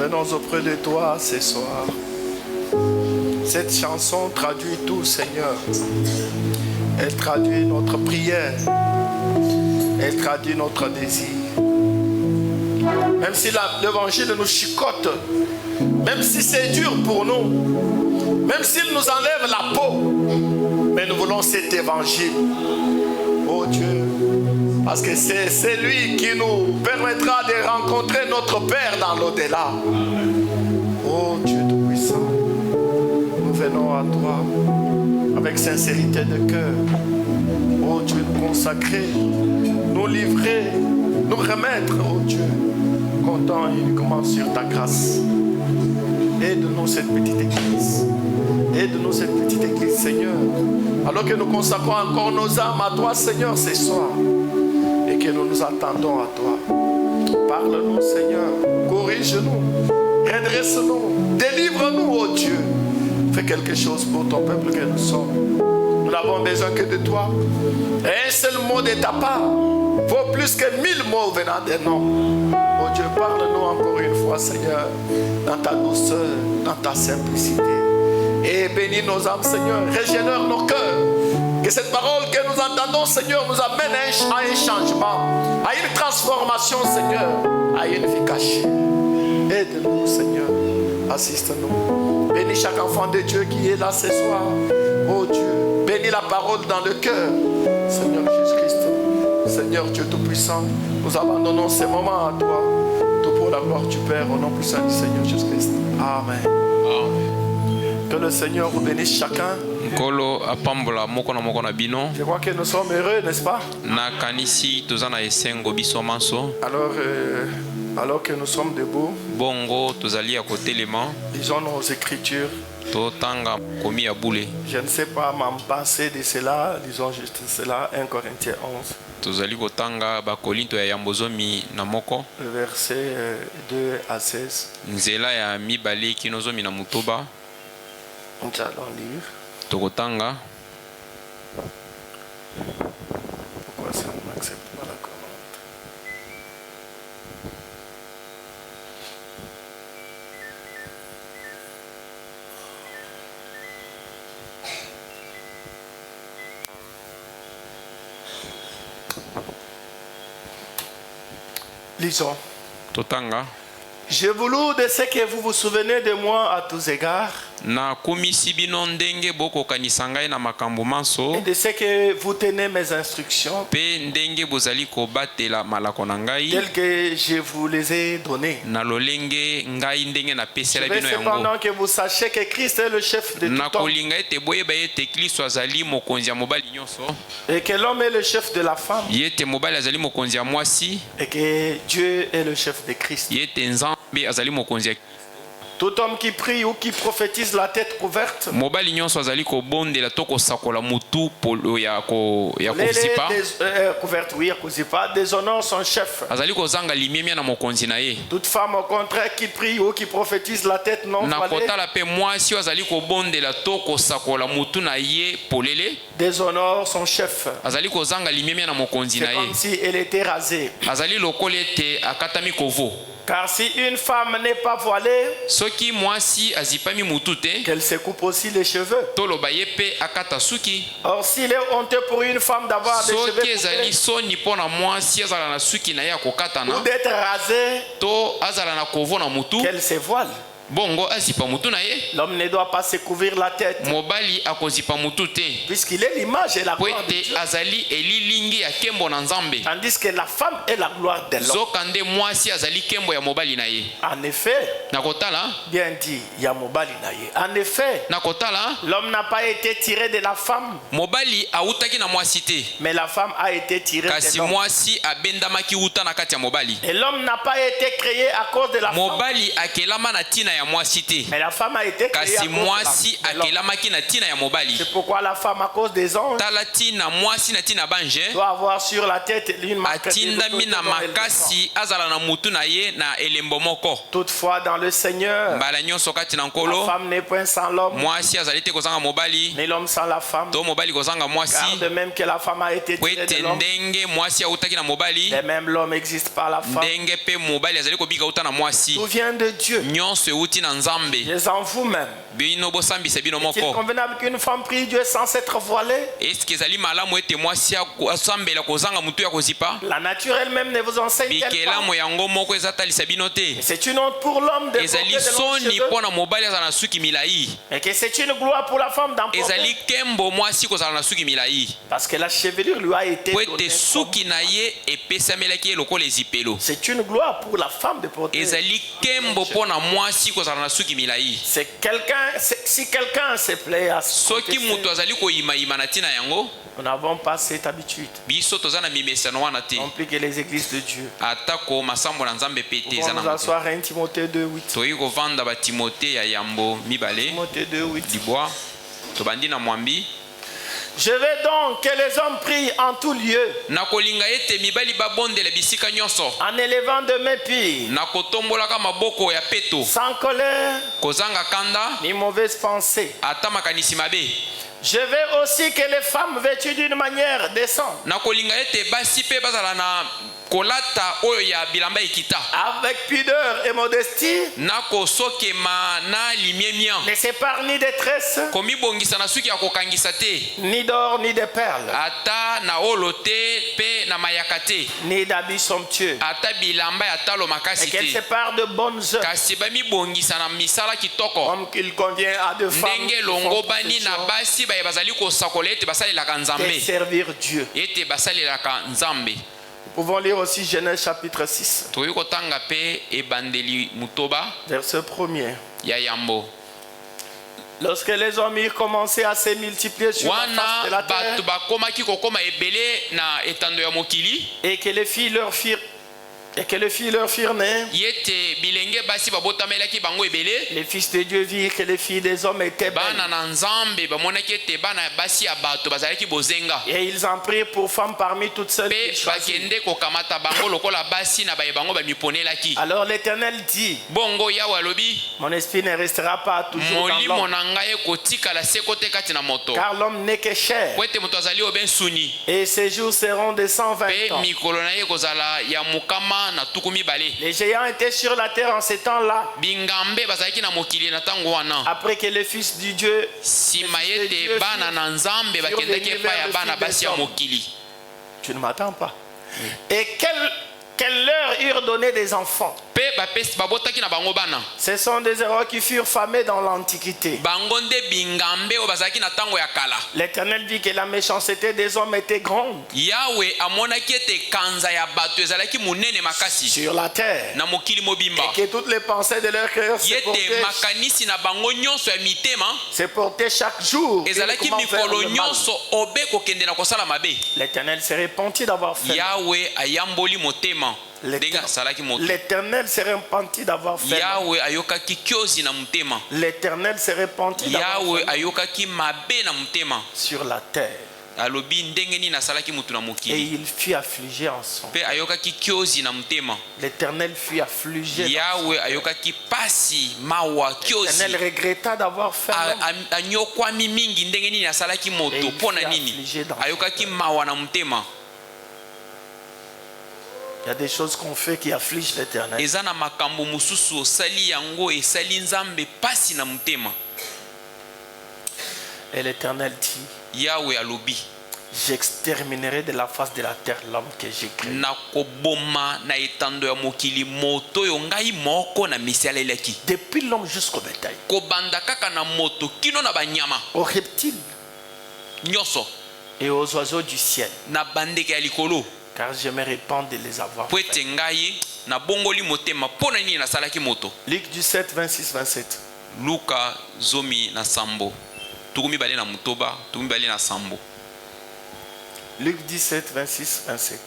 venons auprès de toi ce soir. Cette chanson traduit tout, Seigneur. Elle traduit notre prière. Elle traduit notre désir. Même si l'évangile nous chicote, même si c'est dur pour nous, même s'il nous enlève la peau, mais nous voulons cet évangile. Oh Dieu, parce que c'est lui qui nous permettra de rencontrer notre Père dans l'au-delà. Oh Dieu Tout-Puissant, nous venons à toi avec sincérité de cœur. Oh Dieu, nous consacrer, nous livrer, nous remettre, oh Dieu, comptant uniquement sur ta grâce. Aide-nous cette petite église. Aide-nous cette petite église, Seigneur. Alors que nous consacrons encore nos âmes à toi, Seigneur, ce soir. Et que nous nous attendons à toi. Parle-nous, Seigneur. Corrige-nous. Redresse-nous. Délivre-nous, oh Dieu. Fais quelque chose pour ton peuple que nous sommes. Nous n'avons besoin que de toi. Et un seul mot de ta part vaut plus que 1000 mots venant des noms. Oh Dieu, parle-nous encore une fois, Seigneur, dans ta douceur, dans ta simplicité. Et bénis nos âmes, Seigneur. Régénère nos cœurs. Que cette parole que nous entendons, Seigneur, nous amène à un changement, à une transformation, Seigneur, à une vie cachée. Aide-nous, Seigneur. Assiste-nous. Bénis chaque enfant de Dieu qui est là ce soir. Oh Dieu, bénis la parole dans le cœur. Seigneur Jésus-Christ, Seigneur Dieu Tout-Puissant, nous abandonnons ces moments à toi. Tout pour la gloire du Père, au nom puissant du Seigneur Jésus-Christ. Amen. Amen. Que le Seigneur vous bénisse chacun. Je crois que nous sommes heureux, n'est-ce pas? Alors que nous sommes debout, lisons nos écritures. Je ne sais pas m'en passer de cela, lisons juste cela, 1 Corinthiens 11. Versets 2 à 16. Nous allons lire. Pourquoi ça ne m'accepte pas la commande? Lisons. Totanga. J'ai voulu de ce que vous vous souvenez de moi à tous égards. Et de ce que vous tenez mes instructions, telles que je vous les ai données. Je veux cependant que vous sachiez que Christ est le chef de tout homme. Et que l'homme est le chef de la femme. Et que Dieu est le chef de Christ. Tout homme qui prie ou qui prophétise la tête couverte, déshonore son chef. Toute femme au contraire qui prie ou qui prophétise la tête non voilée, déshonore son chef. C'est comme si elle était rasée. Car si une femme n'est pas voilée, qu'elle se coupe aussi les cheveux. Or, s'il est honteux pour une femme d'avoir des cheveux coupés, ou d'être rasée, qu'elle se voile. L'homme ne doit pas se couvrir la tête, puisqu'il est l'image et la gloire de Dieu. Tandis que la femme est la gloire de l'homme. En effet, bien dit, en effet, l'homme n'a pas été tiré de la femme, mais la femme a été tirée de l'homme. Et l'homme n'a pas été créé à cause de la femme, ya mwasi te. Mais la femme a été créée à Kasi cause mwasi de l'homme. akelamaki na tina ya mobali. C'est pourquoi la femme, à cause des anges, Tala tina mwasi na tina banje. doit avoir sur la tête une marque. Atindami na makasi azala na mutu na ye na elembo moko. Toutefois, dans le Seigneur, Mbala nyonso kati na la nkolo. femme n'est point sans l'homme, Mwasi azali te kozanga mobali. ni l'homme sans la femme. To mobali kozanga mwasi. Car de même que la femme a été tirée de Kwete l'homme, ndenge mwasi autaki na mobali. de même l'homme existe par la femme. Ndenge pe mobali azali kobika uta na mwasi. Tout vient de Dieu. Nyonso euti na Nzambe. Mais en vous-même, Bino bosambisa bino est-il moko. convenable qu'une femme prie Dieu sans s'être voilée? Est-ce que ezali malamu ete mwasi asambela kozanga mutu ya kozipa? La nature elle-même ne vous enseigne-t-elle pas? Bikelamu yango moko ezatalisa bino te. C'est une honte pour l'homme de Ezali porter de longs soni cheveux, mpo na mobali azala na suki milai. et que c'est une gloire pour la femme d'en Ezali porter, kembo mwasi kozala na suki milai. parce que la chevelure lui a été Po donnée ete comme- suki na ye epesamelaki ye lokola ezipelo. C'est une gloire pour la femme de porter. Ezali kembo mpo na mwasi kozala na suki milai. C'est quelqu'un, si quelqu'un se plaît à se Soki confesser, mutu azali koyimayima na ntina yango, nous n'avons pas cette habitude, biso toza na mimesano wana te. non plus que les églises de Dieu. Atako masambo na Nzambe pe te Nous eza allons na nous moto. asseoir 1 Timothée 2:8. Toyi kovanda ba Timote ya yambo mibale Timothée 2:8. libwa tobandi na mwambi. Je veux donc que les hommes prient en tout lieu, Nakolinga ete mibali babondela bisika nyonso. en élevant de mépris, Nakotombolaka maboko ya peto. sans colère Kozanga kanda ni mauvaise pensée. ata makanisi mabe. Je veux aussi que les femmes vêtues d'une manière décente, Nakolinga ete basi pe bazala na kolata oyo ya bilamba ekita. avec pudeur et modestie, Nakosokema na limiemia. ne s'épargnent ni détresse, Komibongisa na suki ya kokangisa te. ni d'or, ni de perles, Ata na olo te pe na mayaka te. ni d'habits somptueux, Ata bilamba ya talo et makasi qu'elles te. séparent de bonnes œuvres, Kasi bamibongisa na misala kitoko. comme qu'il convient à deux femmes Ndenge qui longo font bani na profession basi baye bazali kosakola ete basalelaka de Nzambe. servir Dieu. Ete basalelaka Nzambe. Nous pouvons lire aussi Genèse chapitre 6, Toyi kotanga pe ebandeli mutoba verset 1er. ya yambo. Lorsque les hommes eurent commencé à se multiplier sur la face de Wana la terre, bato bakomaki kokoma ebele na etando ya mokili. et que les filles leur firent naître, Yete bilenge basi babotamelaki bango ebele. les fils de Dieu virent que les filles des hommes étaient Bana belles, na Nzambe bamonaki ete bana basi ya bato bazalaki bozenga. et ils en prirent pour femmes parmi toutes celles Pe qu'ils choisirent. bakende kokamata bango lokola basi na baye bango bamiponelaki. Alors l'Éternel dit, Bongo yawe alobi mon esprit ne restera pas toujours dans molimo l'homme, na ngai ekotikala seko te kati na moto. car l'homme n'est que chair, Po ete moto azali obe nsuni. et ses jours seront de 120 Pe ans. mikolo na ye kozala ya mokama na tuku mibale. Les géants étaient sur la terre en ces temps-là, Bingambe bazalaki na mokili na ntango wana. après que les fils du Dieu Nsima ete bana na Nzambe bakendaki epai ya bana basi ya mokili. Tu ne m'attends pas. Et qu'elles leur eurent donné des enfants. Pe bapesi babotaki na bango bana. Ce sont des héros qui furent famés dans l'Antiquité. Bango nde bingambe oyo bazalaki na ntango ya kala. L'Éternel vit que la méchanceté des hommes était grande Yawe amonaki ete kanza ya bato ezalaki monene makasi sur la terre, na mokili mobimba. et que toutes les pensées de leur cœur Yete makanisi na bango nyonso ya mitema se portaient chaque jour ezalaki uniquement vers mikolo le mal. nyonso obe kokende na kosala mabe. L'Éternel se repentit d'avoir fait. Yawe ayamboli motema ndenge asalaki moto. L'Éternel se repentit d'avoir fait. Yawe ayokaki kiosi na motema. L'Éternel se repentit d'avoir Yawe fait ayokaki mabe na motema. sur la terre. Alobi ndenge nini asalaki mutu na Et mokili. il fut affligé en son. Pe ayokaki kiosi na motema. L'Éternel fut affligé. Yawe ayokaki pasi mawa kiosi. L'Éternel regretta d'avoir fait l'homme. Anyokwami mingi ndenge nini asalaki moto Et il mpo na fut nini affligé dans ayokaki mawa na motema. Il y a des choses qu'on fait qui affligent l'Éternel. Eza na makambo mususu osali yango esali Nzambe pasi na motema. Et l'Éternel dit, Yawe alobi j'exterminerai de la face de la terre l'homme que j'ai créé. nakoboma na etando ya mokili moto oyo ngai moko na misalelaki. Depuis l'homme jusqu'au bétail, Kobanda kaka na moto kino na banyama aux reptiles nyonso et aux oiseaux du ciel, na bandeke ya likolo. car je me répands de les avoir Po fait. ete ngai na bongoli motema mpo na nini nasalaki moto. Luc 17, 26, 27. Luka zomi na sambo tukumi bale na mutoba tukumi bale na sambo. Luc 17, 26, 27.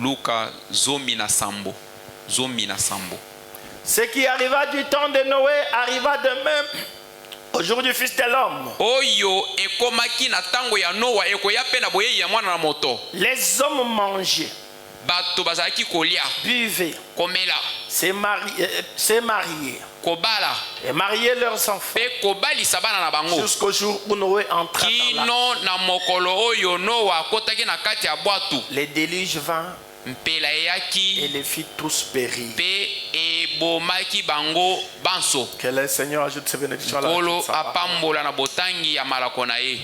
Luka zomi na sambo zomi na sambo. Ce qui arriva du temps de Noé arriva de même au jour du Fils de l'homme. Oyo ekomaki na tango ya Noa ekoya pe na boye ya mwana na moto. Les hommes mangeaient, Bato bazalaki kolia, buvaient, komela, se mariaient kobala, et mariaient leurs enfants. pe kobalisa bana na bango. Jusqu'au jour où Noé entra dans Kino na mokolo oyo Noa akotaki na kati ya bwatu. les déluges vint Mpela et eyaki les fit tous périr. pe ebomaki bango banso. Que le Seigneur ajoute ses bénédictions à la Kolo vie de sa parole. apambola na botangi ya malako na ye.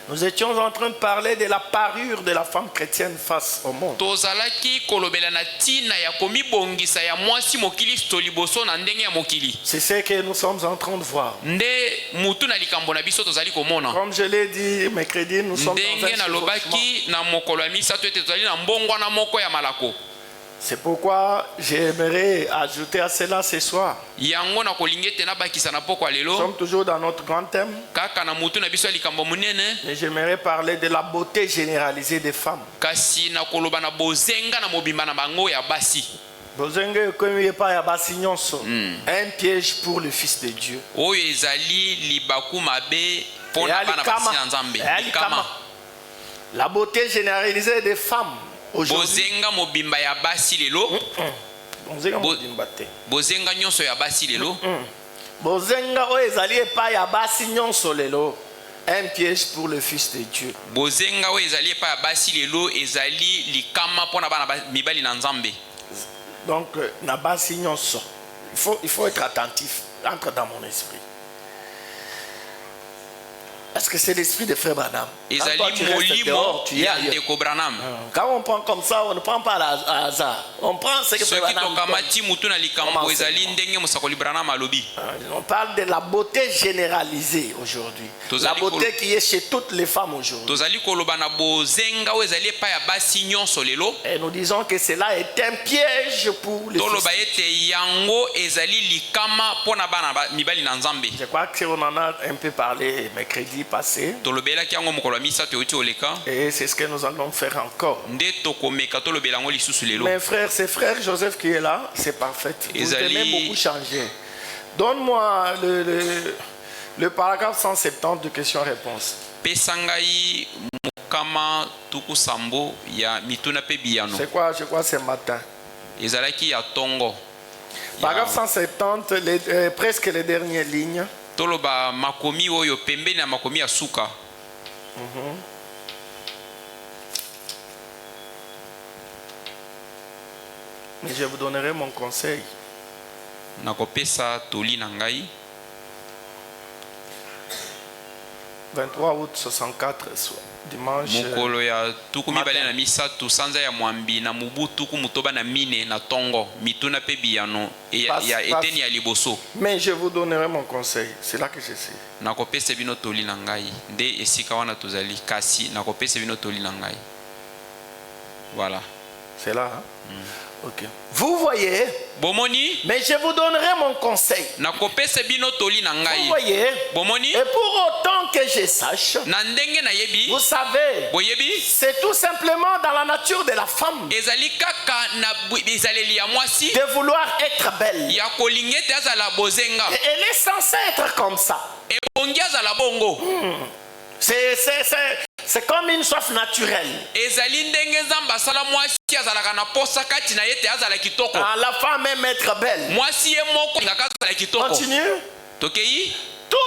Nous étions en train de parler de la parure de la femme chrétienne face au monde. Tozalaki kolobela na tina ya komibongisa ya mwasi mokilisto liboso na ndenge ya mokili. C'est ce que nous sommes en train de voir. Nde mutu na likambo na biso tozali komona. Comme je l'ai dit mercredi, nous sommes dans Ndenge un na chevauchement. lobaki na mokolo ya misato ete tozali na mbongwana moko ya malako. C'est pourquoi j'aimerais ajouter à cela ce soir. Yango na kolingi ete nabakisa na poko ya Nous lelo. sommes toujours dans notre grand thème. Kaka na mutu na biso ya likambo munene. Mais j'aimerais parler de la beauté généralisée des femmes. Kasi na koloba na bozenga na mobimba na bango ya basi. Bozenge ekomi epai ya basi nyonso. Un piège pour le Fils de Dieu. Oyo ezali libaku mabe pona bana basi na Nzambe. Likama. La beauté généralisée des femmes aujourd'hui. Bozenga mobimba ya basi lelo. Bozenga mobimba te. Bozenga nyonso ya basi lelo. Bozenga oyo ezali epai ya basi nyonso lelo. Un piège pour le Fils de Dieu. Bozenga oyo ezali epai ya basi lelo ezali likama pona bana mibali na Nzambe. Donc, na basi nyonso. Il faut être attentif. Entre dans mon esprit. Est-ce que c'est l'esprit de Frère Branham? Ezali Quand toi, tu restes dehors, tu y es ya ailleurs. ndeko Branham. Quand on prend comme ça, on ne prend pas à hasard. On prend ce que Frère Soki Branham tokamati mutu na likambo Comment ezali ndenge mosakoli Branham alobi. on parle de la beauté généralisée aujourd'hui. La beauté qui est chez toutes les femmes aujourd'hui. Tozali koloba na bozenga oyo ezali epai ya basi nyonso lelo. Et nous disons que cela est un piège pour les Toloba filles. ete yango ezali likama pona bana mibali na Nzambe. Je crois qu'on en a un peu parlé mercredi passé. Tolobelaki yango mokolo ya misato euti oleka. Et c'est ce que nous allons faire encore. Nde tokomeka tolobela yango lisusu lelo. Mes frères, c'est frère Joseph qui est là, c'est parfait. Vous Ezali- aimez beaucoup changer. Donne-moi le paragraphe 170 de questions-réponses. Pesa ngai mokama tuku sambo ya mituna pe biyano. C'est quoi, je crois, ce matin? Ezalaki ya tongo. Paragraphe 170, presque les dernières lignes. Toloba makomi oyo pembeni na makomi ya suka. Mais je vous donnerai mon conseil. Nakopesa toli na ngai. 23 août 64, dimanche. Mokolo ya tuku mibale matin. na misato sanza ya mwambi na mubu tuku mutoba na mine na tongo mituna pe biyano ya eteni ya liboso. Mais je vous donnerai mon conseil. C'est là que je sais. Nakopesa bino toli na ngai nde esika wana tozali kasi nakopesa bino toli na ngai. Voilà. C'est là, hein? Ok. Vous voyez, Bomoni mais je vous donnerai mon conseil. nakopesa bino toli na Vous ngai. voyez, Bomoni et pour autant que je sache, na ndenge na yebi vous savez, boyebi c'est tout simplement dans la nature de la femme ezali kaka na ezaleli ya mwasi de vouloir être belle. ya kolinga ete azala bozenga Et elle est censée être comme ça. ebongi azala bongo. C'est comme une soif naturelle. Ezali ndenge Nzambe asala mwasi azalaka na posa kati na ye ete azala kitoko. Ah, la femme aime être belle. Mwasi ye moko ngaka azala kitoko. Continue. Tokei Tout,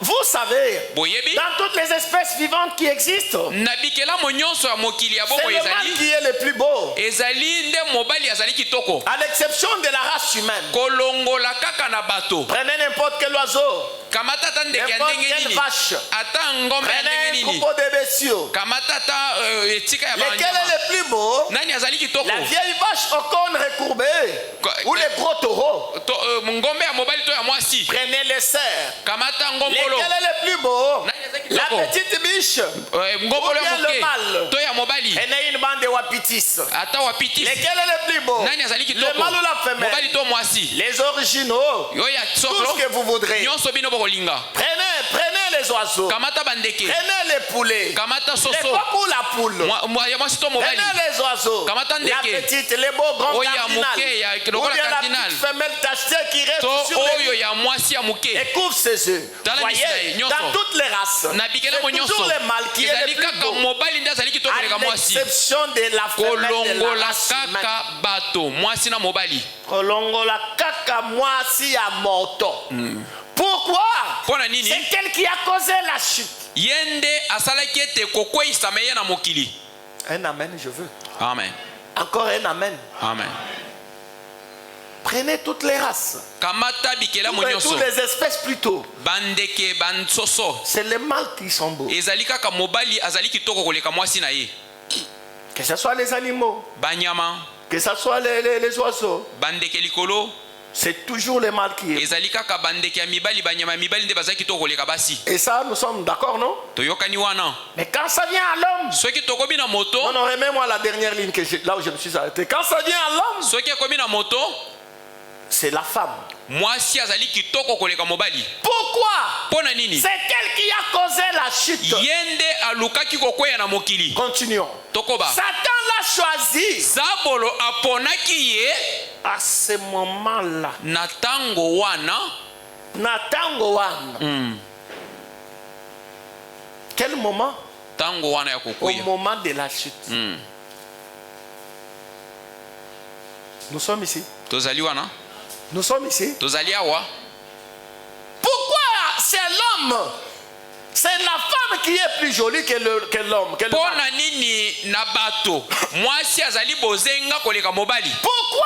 vous savez, boyebi dans toutes les espèces vivantes qui existent, na bikelamu nyonso ya mokili ya c'est bongo le mâle ezali qui est le plus beau, ezali nde mobali azali kitoko à l'exception de la race humaine. kolongola kaka na bato. Prenez n'importe quel oiseau, Kamata ata ndeke ya n'importe ndenge quelle nini vache, ata ngombe ya ndenge prenez un nini troupeau de bestiaux. kamata ata etika ya Lequel banyama est le plus beau? nani azali kitoko La vieille vache au cône recourbé ou le gros taureau? ngombe ya mobali to ya mwasi Prenez les cerfs. kamata ngombolo Lequel est le plus beau? nani azali La kitoko petite biche ngombolo ou bien ya le moke mâle? to ya mobali Prenez une bande de wapitis. ata wapitisi Lequel est le plus beau? nani azali Le kitoko mâle ou la femelle? mobali to mwasi Les originaux, yo ya tout soklo ce que vous voudrez. nyonso bino bokolinga Prenez Prenez les oiseaux. kamata bandeke, Prenez les poulets. kamata Les soso, coqs ou la poule. ya mwasi to mobali, Prenez les oiseaux. kamata La ndeke, petite, les beaux grands oyo ya cardinal. moke ya Ou lokola bien la cardinal, petite femelle tachetée qui reste to sur les oyo ya mwasi ya moke, et couvre ses yeux. Dans la Voyez, Israël, nyonso. dans toutes les races, na bikela mo c'est nyonso, toujours le mâle qui est ezali le plus kaka beau. mobali nde azali kitoko koleka À mwasi, l'exception de la femelle de la kolongola race humaine. kaka bato mwasi na mobali. Kolongola kaka mwasi ya moto. Pourquoi? Pona nini? C'est elle qui a causé la chute. Yende asalaki ete kokweyisama ye na mokili. Un amen, je veux. Amen. Encore un amen. Amen. Prenez toutes les races. Kamata bikela mo nyonso, Toutes les espèces plutôt. bandeke bansoso, C'est les mâles qui sont beaux. ezali kaka mobali azali kitoko koleka mwasi na ye. Que ce soit les animaux, Banyama, que ce soit les oiseaux. bandeke likolo, C'est toujours les mâles qui est. ezali kaka bandeke ya mibali, banyama ya mibali nde bazali kitoko koleka basi. Et ça, nous sommes d'accord, non? Toyokani wana. Mais quand ça vient à l'homme, Soki tokomi na moto, non, non, remets-moi la dernière ligne là où je me suis arrêté. Quand ça vient à l'homme, soki akomi na moto, c'est la femme. mwasi azali kitoko koleka mobali. Pourquoi? Pona nini? C'est elle qui a causé la chute. Yende alukaki kokweya na mokili. Continuons. Tokoba. Satan l'a choisi. Zabolo aponaki ye À ce moment-là, na tango wana. Natango wan. Quel moment? Tango wana ya Au kokweya. moment de la chute. Nous sommes ici. Tozali wana. Nous sommes ici. Tozali awa. Pourquoi c'est l'homme? C'est la femme qui est plus jolie que l'homme. que le mâle. Pona nini na bato. Mwasi azali bozenga koleka mobali. Pourquoi?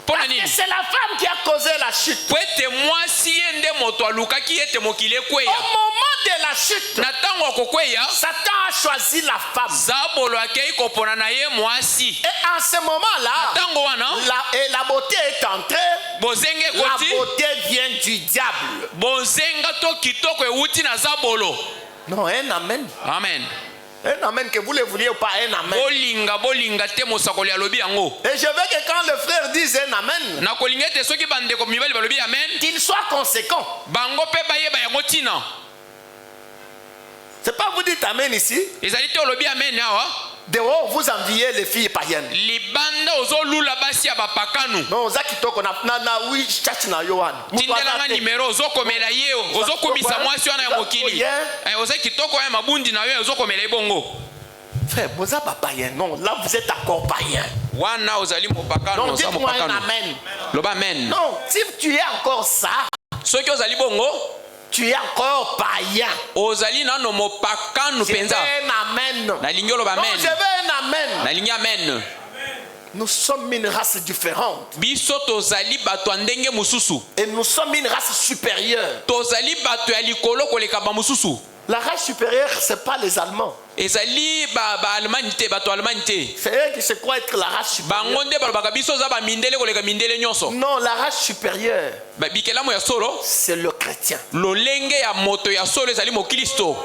Pona Parce nini? que c'est la femme qui a causé la chute. Po ete mwasi ye nde moto alukaki ete mokili Au ekweya. moment de la chute, Na tango akokweya, Satan a choisi la femme. zabolo akei kopona na ye mwasi. Et en ce moment-là, Tango wana, la beauté est entrée. bozenge La ekoti, beauté vient du diable. bozenga to kitoko ewuti na zabolo. Non, un amen. Amen. Un amen, que vous le vouliez ou pas, un amen. Bolinga te mosakoli alobi yango. Et je veux que quand le frère dise un amen, Na kolinga ete soki bandeko mibali balobi amen, qu'il soit conséquent. bango pe bayeba yango tina. C'est pas vous dites amen ici. Ezali te olobi amen awa. Dehors, vous enviez les filles païennes. Libanda ozolula basi ya bapakanu. Non, za kitoko na oui church na yohan. Tindelanga nimero ozokomela ye ozokumisa mwasi wana ya mokili. Oza kitoko ya mabundi na yo ozokomela ebongo. Frère, vous êtes pas païen. Non, là vous êtes encore païen. Wana ozali mopakanu, Non, oza dites-moi un mopakanu. amen. Loba amen. Non, si tu es encore ça, Soki ozali bongo, tu es encore païen. ozali nano mopakanu Je veux penza. un amen. Nalingi oloba Non, amen. je veux un amen. Nalingi amen. Nous sommes une race différente. Biso tozali bato ya ndenge mosusu. Et nous sommes une race supérieure. Tozali bato ya likolo koleka ba mosusu. La race supérieure, ce n'est pas les Allemands. Ezali ba Allemagne te, bato Allemagne te. C'est eux qui se croient être la race supérieure. Bango nde balobaka biso za ba mindele koleka mindele nyonso. Non, la race supérieure, Ba bikelamo ya solo, c'est le chrétien. lolenge ya moto ya solo ezali mo Kristo.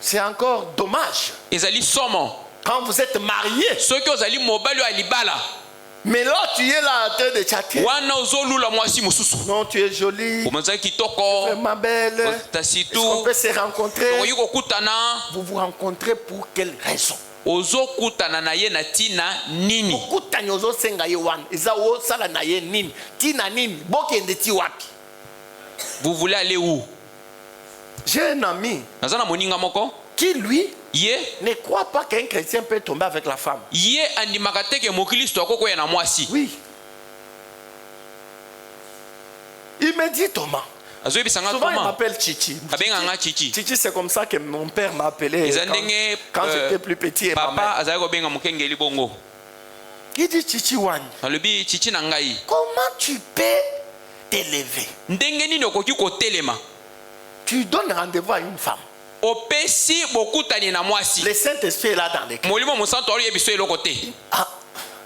C'est encore dommage. Ezali somo. Quand vous êtes mariés, Soki ozali mobali ya libala, mais là tu es là en train de chatter. wana ozolula mwasi mosusu. Non, tu es jolie, Omonza kitoko, ma belle. Est-ce qu'on tasitu, peut se rencontrer? okoki kokutana, Vous vous rencontrez pour quelle raison? ozokutana na ye na tina nini? Okutani ozosenga ye wana. Eza osala na ye nini? Tina nini? Bokende ti wapi? Vous voulez aller où? J'ai un ami Naza na moninga moko, qui lui ye ne croit pas qu'un chrétien peut tomber avec la femme. ye andimaka te ke mokristo akokoya na mwasi. Oui. Il me dit Thomas. Azoyebisanga Souvent il Thomas, m'appelle Chichi. abenganga Chichi. Chichi, c'est comme ça que mon père m'a appelé Eza ndenge, quand j'étais plus petit et ma papa mère. azali kobenga mokengeli bongo. Il dit Chichi Wani, Alobi Chichi na ngai, comment tu peux t'élever? ndenge nini okoki kotelema? Tu donnes rendez-vous à une femme. Opesi bokutani na mwasi. Le Saint-Esprit est là dans les cœurs. Molimo mosanto ayebiso eloko te. Ah,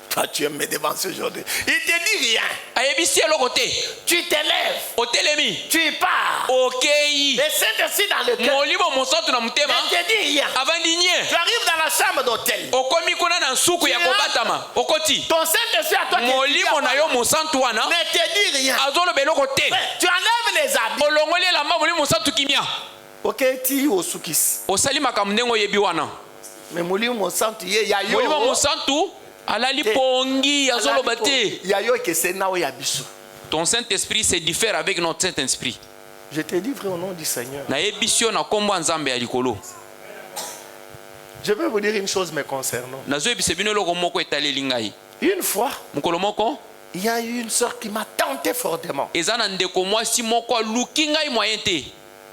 toi tu me devances aujourd'hui. Il te dit rien. Ayebisi eloko te. Tu t'élèves. Otelemi. Tu pars. Okei. Le Saint-Esprit dans le cœur. Molimo mosanto na mutema. Il te dit rien. Avandi nye. Tu arrives dans la chambre d'hôtel. Okomi kuna na nsuku ya kobatama. Okoti. Ton Saint-Esprit à toi te dit Molimo na yo mosanto wana. ne te dit rien. Azolo beloko te. Tu enlèves les habits. olongoli elamba molimo mosantu kimia Ok, ti osukis. osali makambo ndenge oyebi wana Mais molimo mosantu ye ya yo. molimo mosantu alali pongi azoloba te. Ya yo ke se na o ya biso. Ton Saint-Esprit se diffère avec notre Saint-Esprit. Je te dis vrai au nom du Seigneur. Na yebisio na kombo nzambe ya likolo. Je vais vous dire une chose me concernant. Nazo yebise bino loko moko etaleli ngai. Une fois, Mokolo moko il y a eu une sœur qui m'a tenté fortement. eza na ndeko mwasi moko aluki ngai moyen te.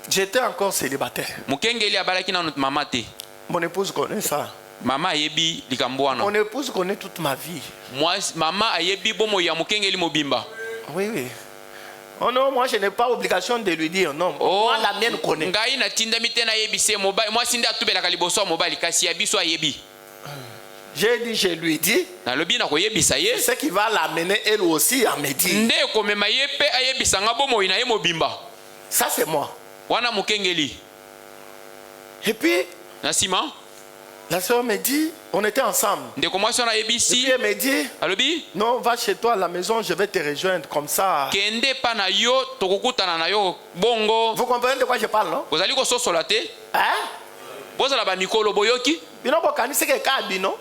J'étais encore célibataire. Mokengeli abalaki na notre mama te. Mon épouse connaît ça. Mama ayebi likambo wana. Mon épouse connaît toute ma vie. Mama ayebi bomo ya mokengeli mobimba. Oui, oui. Oh non, moi je n'ai pas obligation de lui dire non. Oh, Moi la mienne connaît. ngai na tinda mitena yebise mobali mwasi nde atubelaka liboso ya mobali kasi ya biso ayebi. J'ai dit, je lui dis, Nalobi na koyebisa ye. ce qui va l'amener elle aussi à me dire. Nde komema ye pe ayebisa nga bomo ina ye mobimba. Ça c'est moi. Wana mokengeli. Et puis, Na sima la sœur me dit, on était ensemble. ndeko mwasi wana Et puis yebisi elle me dit, alobi non, va chez toi à la maison, je vais te rejoindre comme ça. kende pa na yo tokokutana na yo bongo. Vous comprenez de quoi je parle, non? Kozali kososola te. Hein? Bozala ba mikolo boyoki. Bino bokani c'est que kabino.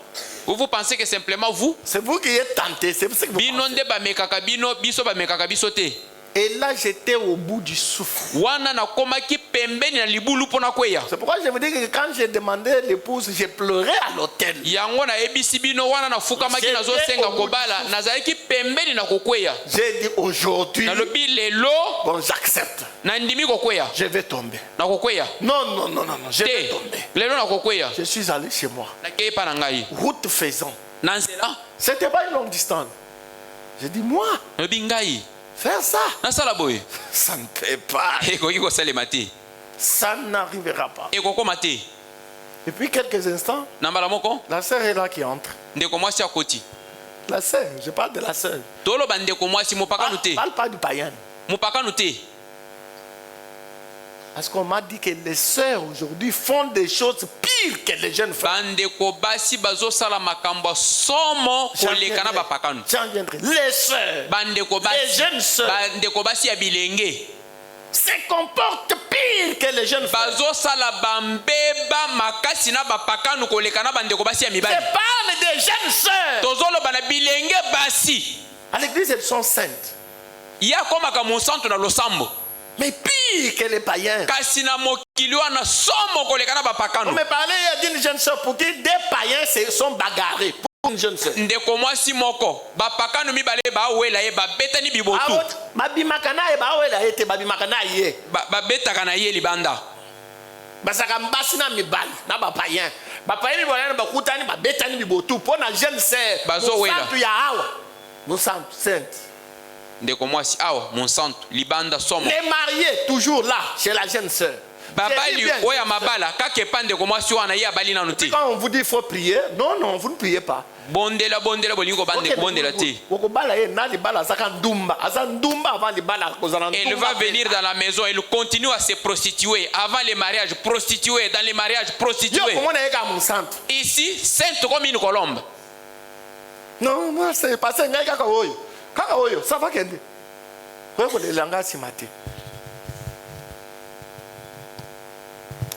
Vous pensez que simplement vous C'est vous qui êtes tenté, c'est ce que vous bino pensez. nde bamekaka bino biso bamekaka biso te. Et là, j'étais au bout du souffle. Wana nakomaki pembeni na libulu pona kweya. C'est pourquoi je vous dis que quand j'ai demandé l'épouse, j'ai pleuré à l'hôtel. Yango na ebisi bino wana nafukamaki nazosenga kobala nazalaki pembeni na kokweya. J'ai dit aujourd'hui, Nalobi lelo bon, j'accepte. nandimi kokweya. Je vais tomber. Na kokweya. Non, non, non, non, non, je vais Te tomber. lelo na kokweya. Je suis allé chez moi. Nakei pa na ngai. Route faisant. Na nzela C'était pas une longue distance. J'ai dit, moi, nalobi ngai faire ça, nasala boye. ça ne peut pas. Ekoki kosalema te. Ça n'arrivera pas. Ekokoma te. Et puis quelques instants, Na mbala moko la sœur est là qui entre. ndeko mwasi akoti. La sœur, je parle de la sœur. Toloba ndeko mwasi mopakanu te. Parle pas du païen. Mopakanu te. Parce qu'on m'a dit que les sœurs aujourd'hui font des choses pires que les jeunes frères. Bandeko basi bazosala makambo somo koleka na bapakanu. Les sœurs, Bandeko les basi jeunes sœurs bandeko basi ya bilenge se comportent pire que les jeunes frères. bazosala bambeba makasi na bapakanu koleka na bandeko basi ya Je mibali. parle des jeunes sœurs. Tozoloba na bilenge basi À l'église, elles sont saintes. ya komaka mosantu na losambo Mais pire que les païens. kasi na mokili wana somo koleka na On bapakanu. me parlait d'une jeune sœur pour qui des païens se sont bagarrés. Pour une jeune sœur. Ndeko mwasi moko bapakanu mibale bawela ye babetani bibotu Babimakana et bawela ete babimakana ye. babetaka na ye libanda. Basaka mbasi na mibali na bapaïen. Bapaïen mibali na bakutani babetani bibotu pour na jeune sœur. Bazowela. Musantu ya awa. Musantu sainte. Ndeko mwasi awa monsantu libanda somo Les mariés toujours là chez la jeune sœur. babali oya mabala kaka epa ndeko mwasi wana ye abali nanu te. Quand on vous dit il faut prier, non, non, vous ne priez pas. bondela bolingi kobanda kobondela te. Elle va venir dans la maison, elle continue à se prostituer. Avant les mariages, prostituée. Dans les mariages, prostituée. Ici, sainte comme une colombe. Non, moi, c'est pas ça. Ça va qu'elle dit.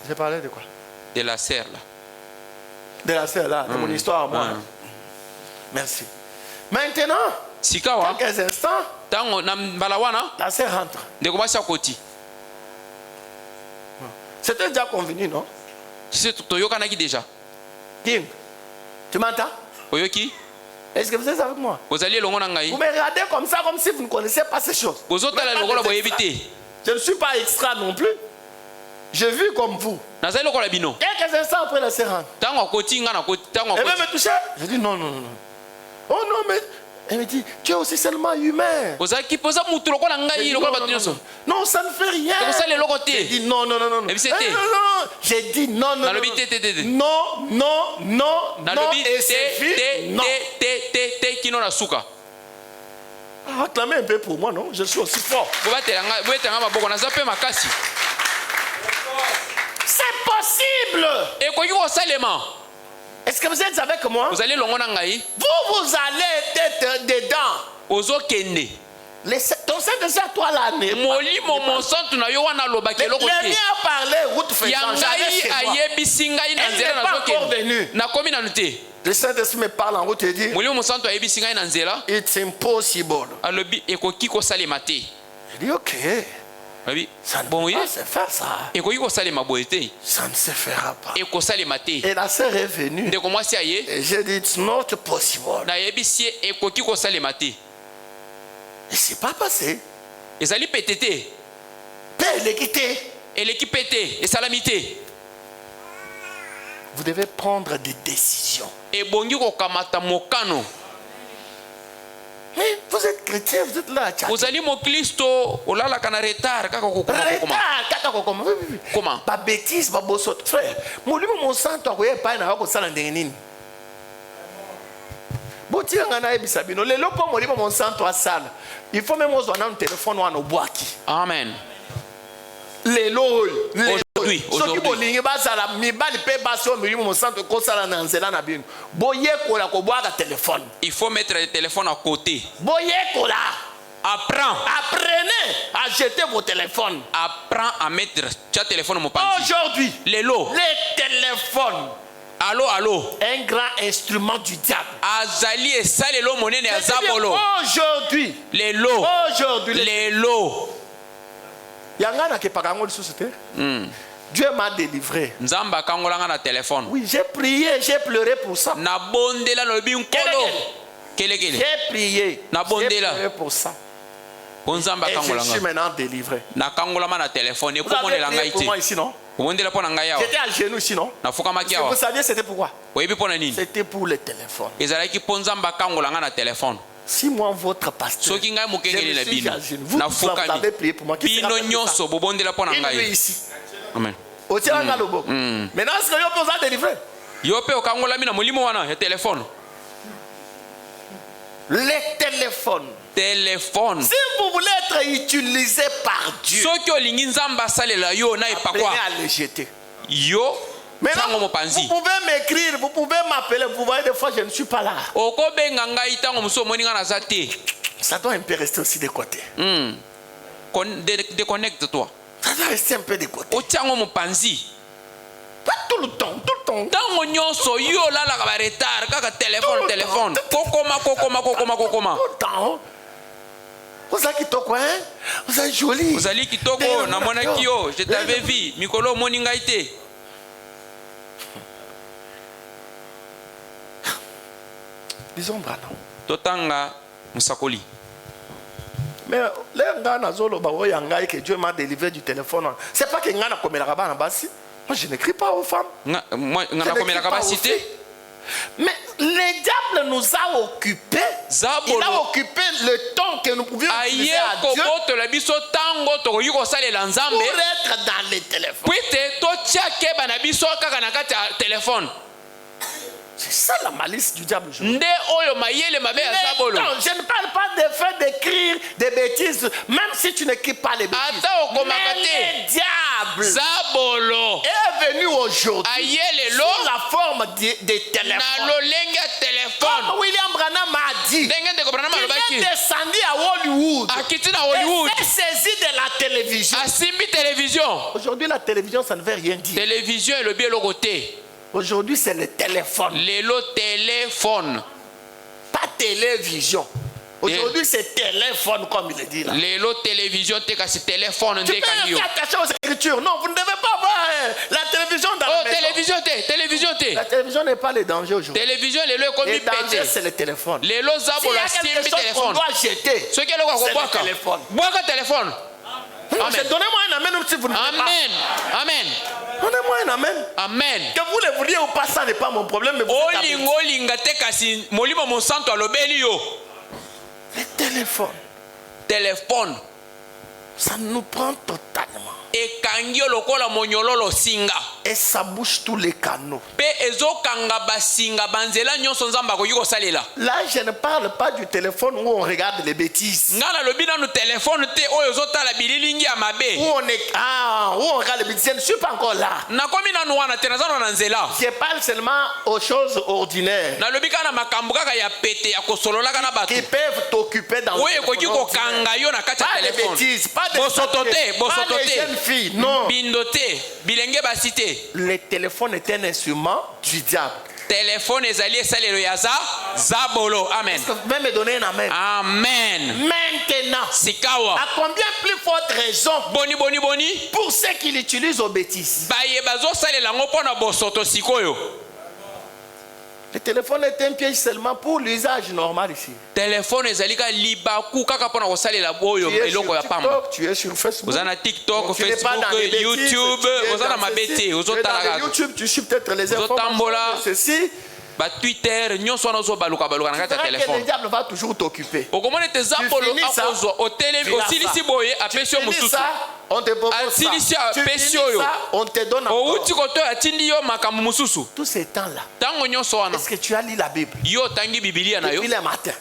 J'ai parlé de quoi? De la sœur là. De la sœur là, de mon histoire à moi. Merci. Maintenant, Sikawa, quelques instants, tango na mbalawana, la sœur rentre. de comment ça koti. C'était déjà convenu, non? C'est Toyoka naki déjà. King, tu m'entends? Oyoki, Est-ce que vous êtes avec moi? vous allez longo Vous nangai. me regardez comme ça, comme si vous ne connaissez pas ces choses. Vous autres là longo la boyebité. Je ne suis pas extra non plus. J'ai vu comme vous. Nazali longo la bino. Quelques instants après la sœur rentre. Tango koti nga na koti tango Elle veut koti. me toucher. Je dis non, non, non. Oh non, mais elle me dit, tu es aussi seulement humain. Vous allez qui pose mutu longo nangai Dit, longo non, la non, batu. non, ça ne fait rien. Vous allez longo J'ai te. dit non, non, non, non. Et puis c'était. Non, non. J'ai dit non, non, Dans le non. bit te. Non, non, non, Dans non. le bit Et c'est fini. Non. te kino na suka. Acclamez un peu pour moi, non? Je suis aussi fort. Vous êtes un maboko na zape makasi. C'est possible. Et quoi you salema. Est-ce que vous êtes avec moi? Vous allez longo nangai. Vous allez être dedans. Ozo kende. Ton Saint-Esprit à toi là n'est pas. Les miens a parlé, route faisant, j'allais chez moi. Elle n'est pas encore venue. Le Saint-Esprit me parle en route et dit, it's impossible. Je dis, ok. Ça ne peut pas se faire ça. Ça ne se fera pas. Et la sœur est venue. Et j'ai dit, it's not possible. Et c'est pas passé. Elle est quittée. Vous devez prendre des décisions. Mais vous êtes chrétien, vous êtes là. Comment? Pas bêtise, pas bossot. Frère, mon sang, toi, vous n'avez pas un nini. Il faut même avoir un téléphone ou un boaki. Amen. Aujourd'hui. Il faut mettre le téléphone à côté. Apprenez à jeter vos téléphones. Apprends à mettre ton téléphone au aujourd'hui. Les téléphones. Allô. Un grand instrument du diable. Aujourd'hui. Dieu m'a délivré. Oui, j'ai prié, j'ai pleuré pour ça. J'ai prié, j'ai pleuré pour ça. Et je suis maintenant délivré. Vous avez prié pour moi ici, non? J'étais à genoux ici, non? Vous saviez c'était pourquoi? C'était pour le téléphone. Si moi, votre pasteur, je suis à genoux, vous avez prié pour moi. Qui sera ici? Amen. Maintenant, est-ce que vous avez délivré? Les téléphones. Si vous voulez être utilisé par Dieu, apprenez à le jeter. Maintenant, vous pouvez m'écrire, vous pouvez m'appeler. Vous voyez, des fois, je ne suis pas là. Ça doit un peu rester aussi de côté. Déconnecte-toi. Ça doit rester un peu de côté. Pas tout le temps. Téléphone. Vous avez kitoko, hein? Vous êtes joli. Vous allez kitoko, na monakio, je t'avais vu. Mikolo moningaite. Disons Branham. Totanga musakoli. Mais les gens que Dieu m'a délivré du téléphone. C'est pas que Ngana comme la rabana basi. Moi je n'écris pas aux femmes. Moi Ngana comme la capacité. Mais le diable nous a occupés. Il a occupé le temps que nous pouvions utiliser à Dieu pour être dans les téléphones. C'est ça la malice du diable. Je ne parle pas de faire d'écrire des bêtises, même si tu n'écris pas les bêtises. Mais le diable est venu aujourd'hui sous la forme des téléphones. Comme William Branham a dit, il est descendu à Hollywood et s'est saisi de la télévision. Aujourd'hui, la télévision, ça ne veut rien dire. Télévision est le bien le côté. Aujourd'hui, c'est le téléphone. Téléphone. Pas télévision. Aujourd'hui, c'est téléphone, comme il est dit là. Télévision, c'est téléphone. Tu peux faire attention aux écritures. Non, vous ne devez pas voir la télévision dans la maison. Télévision. La télévision n'est pas le danger aujourd'hui. Télévision, le danger, c'est le téléphone. S'il y a quelque chose qu'on doit jeter, c'est le téléphone. Donnez-moi un amen si vous ne voulez pas. Amen. Donnez-moi un amen. Que vous le vouliez ou pas, ça n'est pas mon problème. Mais vous le téléphone. Ça nous prend totalement. Et Et ça bouge tous les canaux. Là, je ne parle pas du téléphone où on regarde les bêtises. Où on regarde les bêtises. Je ne suis pas encore là. Je parle seulement aux choses ordinaires qui peuvent t'occuper dans le téléphone. Pas les bêtises, pas des jeunes filles, non. Le téléphone est un instrument du diable. Téléphone ezali esalelo ya zabolo. Amen. Est-ce que vous pouvez me donner un amen? Amen. Maintenant, Sikawa. à combien plus forte raison boni pour ceux qui l'utilisent aux bêtises? Baye bazo salela ngo pona bosoto sikoyo. Le téléphone est un piège seulement pour l'usage normal ici. Téléphone ezalika libaku kaka pona ko salela boyo eloko ya pamba. Tu es sur Facebook. Ozana TikTok, Facebook, YouTube, ozana mabete, ozotala. YouTube, tu suis peut-être les informations. Ceci. Ba Twitter, nyonso na zo baluka na kata téléphone. Le diable va toujours t'occuper. Okomona te zapolo akozo au télé aussi lisi boye apesio mususu. On te propose ça. Tu finis ça, on te donne encore. Tout ce temps-là, est-ce que tu as lu la Bible? Depuis le matin.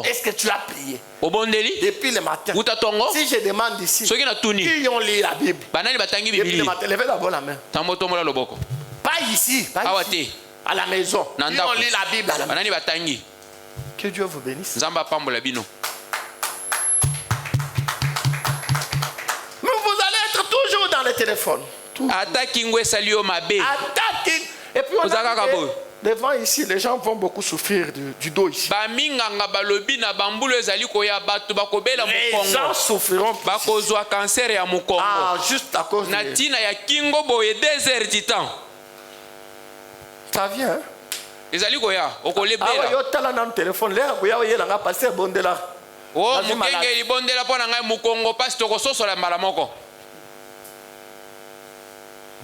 Est-ce que tu as prié? Depuis le matin. Si je demande ici, qui ont lu la Bible? Depuis le matin, levez d'abord la main. Pas ici, pas ici. À la maison. Qui ont lu la Bible à la maison? Que Dieu vous bénisse. Toujours dans le téléphone. Attacking. Et puis on a devant ici, les gens vont beaucoup souffrir du dos ici. Les gens souffriront. Juste à cause de ça vient.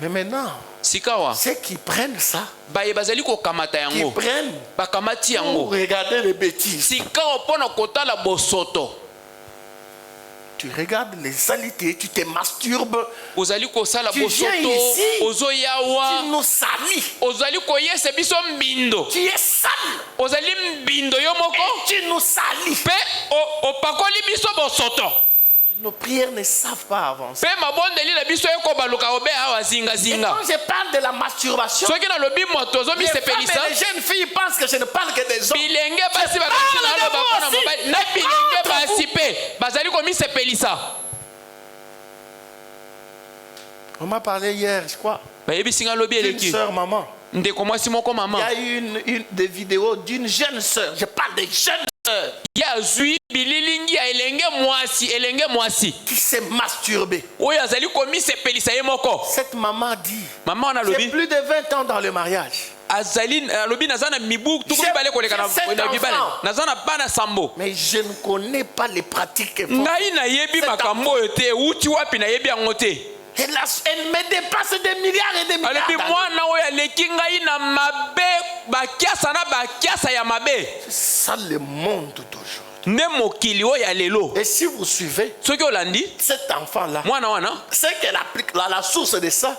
Mais maintenant, ceux qui prennent ça, qui prennent pour regarder les bêtises, tu regardes les saletés, tu te masturbes, tu viens ici, tu nous salis, tu es sale, et tu nous salis. Nos prières ne savent pas avancer. Et quand je parle de la masturbation, les femmes et les jeunes filles pensent que je ne parle que des hommes. On m'a parlé hier, je crois, d'une soeur maman. Il y a eu des vidéos d'une jeune soeur. Je parle des jeunes sœurs qui s'est masturbée. Cette maman dit, j'ai plus de 20 ans dans le mariage. Mais je ne connais pas les pratiques qu'elle fait. Elle me dépasse des milliards et des milliards. C'est ça le monde d'aujourd'hui. Et si vous suivez cet enfant-là, c'est qu'elle applique la source de ça.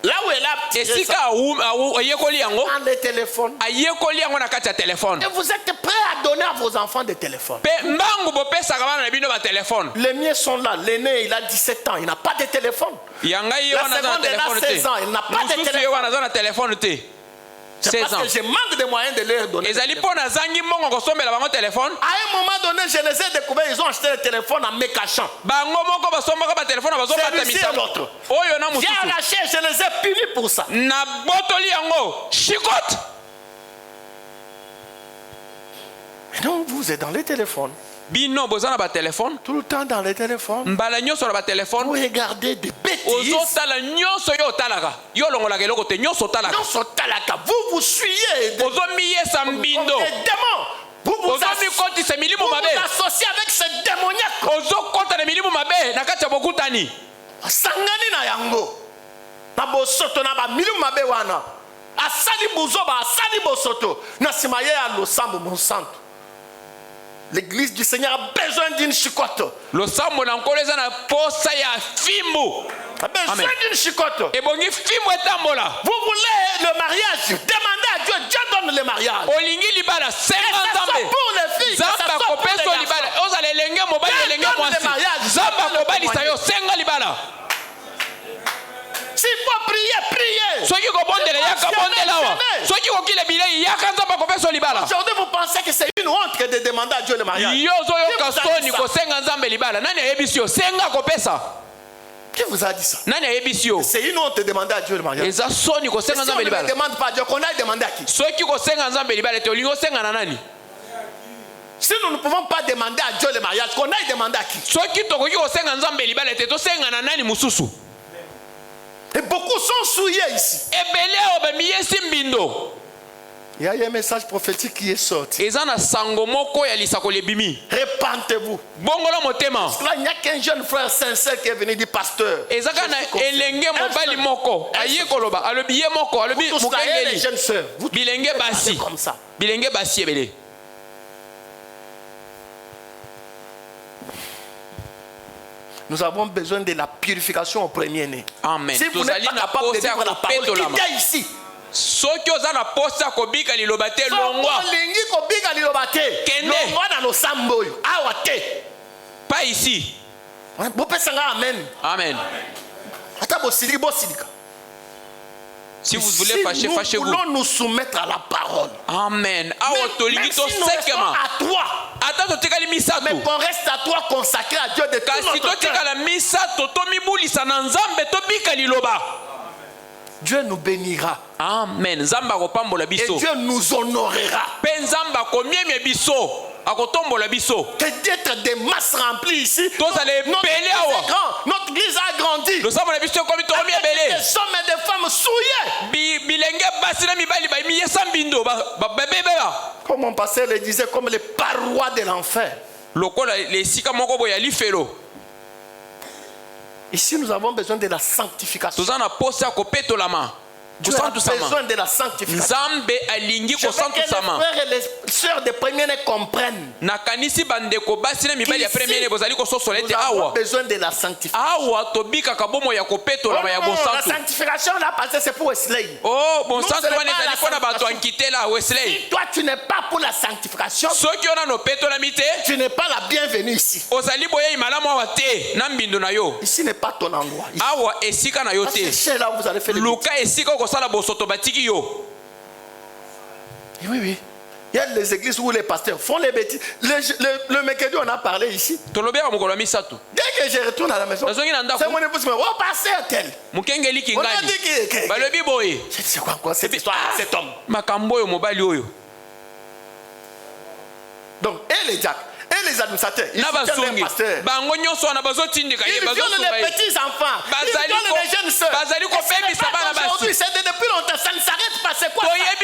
Là où elle a tiré ça, dans les téléphones. Et vous êtes prêts à donner à vos enfants des téléphones. Les miens sont là. L'aîné, il a 17 ans, il n'a pas de téléphone. La seconde, elle a 16 ans, il n'a pas de téléphone. C'est parce que je manque de moyens de leur donner. À un moment donné, je les ai découverts, ils ont acheté le téléphone en me cachant. Celui-ci et l'autre. J'ai arraché, je les ai punis pour ça. Mais non, vous êtes dans les téléphones. Bino bozana ba téléphone tout le temps dans les téléphones. Mbala nyonso na ba téléphone. Vous regardez des bêtises. Ozotala nyonso yo talaka. Yo longola keloko te nyonso talaka. Nyonso talaka. Vous suivez. Ozomiye sambindo. Des démons. Vous vous associez avec ce démoniaque. Ozokota na milimu mabe na kati ya bokutani. Sangani na yango. Na bosoto na ba milimu mabe wana. Asali buzoba, asali bosoto. Na simaye ya losambo monsanto. L'église du Seigneur a besoin d'une chicotte. Le sambo na nkoleza na posa ya fimbu. A besoin d'une chicotte. Et bongi fimbu etambola. Vous voulez le mariage? Demandez à Dieu. Dieu donne le mariage. Olingi libala 50 ans. Pour les filles. Zamba kopeso libala. Oza lelenge mobali lelenge mwasi. Zamba mobali sayo 50 libala. S'il faut prier, priez. Soki ko bondela yaka bondela wa. Soki ko kile bilei yaka nzamba kopeso libala. Aujourd'hui vous pensez que c'est une honte que de demander à Dieu le mariage. Yozo yoka soni ko senga nzambe libala. Nani ayebisio senga kopesa. Qui vous a dit ça? Nani ayebisio. C'est une honte de demander à Dieu le mariage. Eza soni ko senga nzambe libala. Si on ne demande pas à Dieu, qu'on aille demander à qui? Soki ko senga nzambe libala te olingo senga na nani? Si nous ne pouvons pas demander à Dieu le mariage, qu'on aille demander à qui? Soki to ko senga nzambe libala te to senga na nani mususu. Et beaucoup sont souillés ici. Il y a un message prophétique qui est sorti. Répentez-vous. Parce que là, il n'y a qu'un jeune frère sincère qui est venu dire pasteur. Les jeunes sœurs, vous comme ça. Nous avons besoin de la purification au premier-né. Amen. Si vous n'êtes pas capable de vivre la parole, quittez ici. Soki ozana posa kobika lilobate longwa. Lingi kobika lilobate. Longwa na losambo yo. Awa te. Pas ici. Bopesanga amen. Amen. Ata bosili bosilika. Si vous voulez fâcher, fâchez-vous. Nous voulons nous soumettre à la parole. Amen. Même si nous restons à toi. Mais qu'on reste à toi consacré à Dieu de tout notre cœur. Dieu nous bénira. Amen. Et Dieu nous honorera. Que d'être des masses remplies ici. Notre église a grandi. Des hommes et des femmes souillés. Comme mon pasteur le disait, comme les parois de l'enfer. Ici, nous avons besoin de la sanctification. Dieu a besoin de la sanctification. Je veux que les frères et les sœurs de premier-né comprennent. Nous avons besoin de la sanctification. La sanctification là, parce que c'est pour Wesley. Si toi tu n'es pas pour la sanctification, tu n'es pas la bienvenue ici. Ici n'est pas ton endroit. Parce que c'est là où vous allez faire les bêtises. Oui. Il y a des églises où les pasteurs font les bêtises. Le mercredi, on a parlé ici. Dès que je retourne à la maison, c'est mon épouse qui me dit, oh, pasteur tel. On a dit que... C'est quoi cette histoire, cet homme? Donc, et les diacres, et les administrateurs, ils soutiennent les pasteurs. Ils violent les petits enfants. Ils violent les jeunes sœurs. Aujourd'hui, c'est depuis longtemps, ça ne s'arrête pas. C'est quoi ça? Et les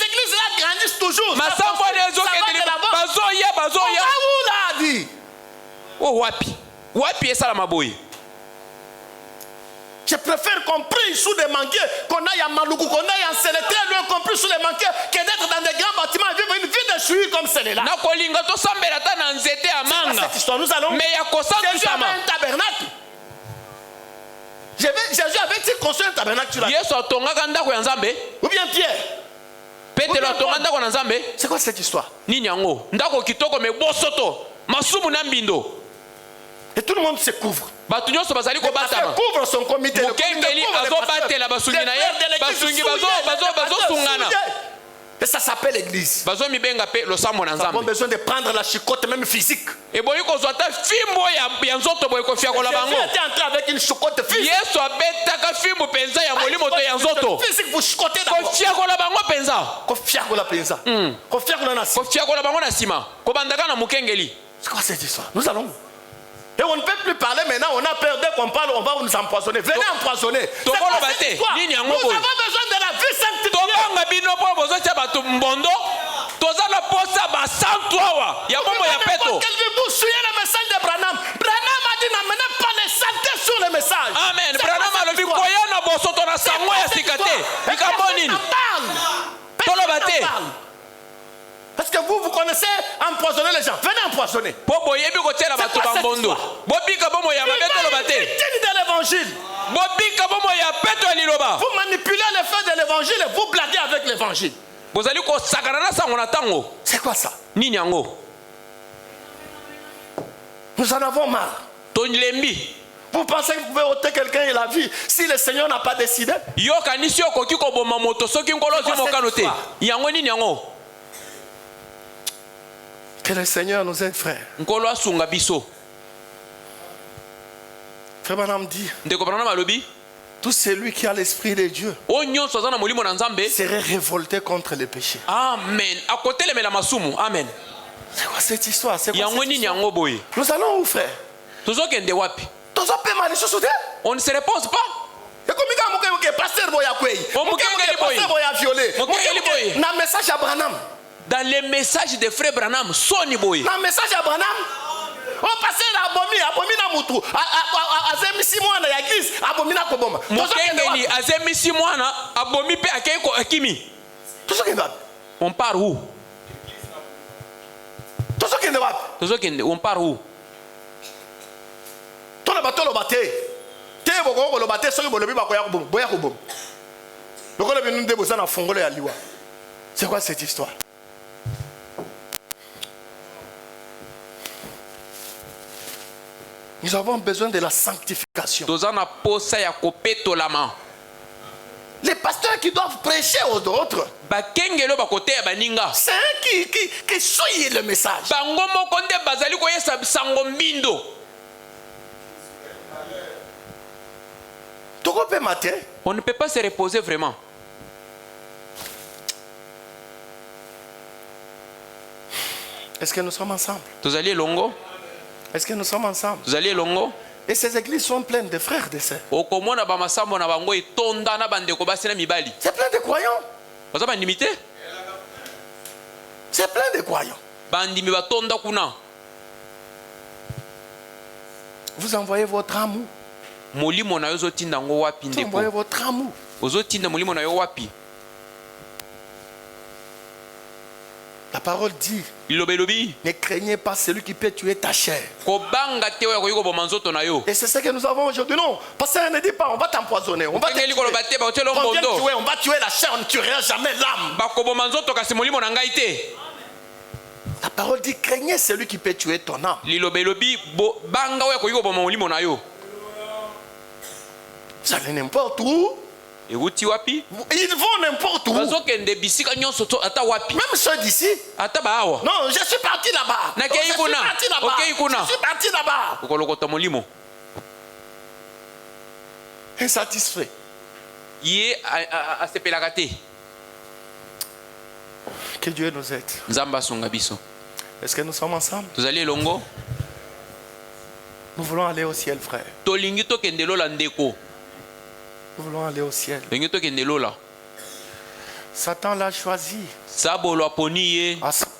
églises là grandissent toujours. Ça va de l'avant. Je préfère qu'on prie sous des manqués, qu'on aille à Maloukou, qu'on aille en Sénégal, qu'on prie sous les manqués, que d'être dans des grands bâtiments et vivre une vie de chouille comme celle-là. Cette histoire, nous allons. Jésus avait un tabernacle. Jésus avait-il construit un tabernacle sur la terre? Ou bien Pierre? C'est quoi cette histoire? Et tout le monde se couvre. Le pasteur couvre son comité. Et ça s'appelle l'église. Nous avons besoin de prendre la chicotte même physique. Jésus était entré avec une chicotte physique. Physique, vous chicotez d'abord. C'est quoi cette histoire? Nous allons. Et on ne peut plus parler maintenant, on a peur, dès qu'on parle, on va nous empoisonner. Venez empoisonner. Nous avons besoin de la vie sanctifiée. Vous souillez le message de Branham. Branham a dit n'amenez pas les saletés sur le message. Amen. Branham a dit Parce que vous vous connaissez empoisonner les gens. Venez empoisonner. C'est quoi cette histoire? Il de l'évangile. Vous manipulez les faits de l'évangile et vous blaguez avec l'évangile. C'est quoi ça? Nous en avons marre. Vous pensez que vous pouvez ôter quelqu'un et la vie si le Seigneur n'a pas décidé? Que le Seigneur nous aide, frère. Frère Branham dit, tout celui qui a l'esprit de Dieu serait révolté contre le péché. Amen. Amen. C'est quoi cette histoire? C'est quoi cette histoire? Nous allons où, frère? On ne se repose pas. Dans les messages de frère Branham, Sony Boy. Dans le message à Branham, on passe à Abomina Moutou, à Zemissimouana, à l'église, à Abomina Koboma. Mokengeli, à Zemissimouana, à Bomipe, à Keiko, à Kimi. On part où? On part où? C'est quoi cette histoire? Nous avons besoin de la sanctification. Les pasteurs qui doivent prêcher aux autres, c'est eux qui soient le message. On ne peut pas se reposer vraiment. Est-ce que nous sommes ensemble? Est-ce que nous sommes ensemble? Et ces églises sont pleines de frères et de sœurs. C'est plein de croyants. C'est plein de croyants. Vous envoyez votre amour. Vous envoyez votre amour. La parole dit, ne craignez pas celui qui peut tuer ta chair. Et c'est ce que nous avons aujourd'hui. Non, parce que ne dit pas, on va t'empoisonner, on va te tuer. On va tuer la chair, on ne tuera jamais l'âme. La parole dit, craignez celui qui peut tuer ton âme. Vous allez n'importe où. Ils vont n'importe où. Même ceux d'ici. Non, je suis parti là-bas. Je suis parti là-bas. Insatisfait. Que Dieu nous aide. Est-ce que nous sommes ensemble? Nous voulons aller au ciel, frère. Nous voulons aller au ciel. Satan l'a choisi.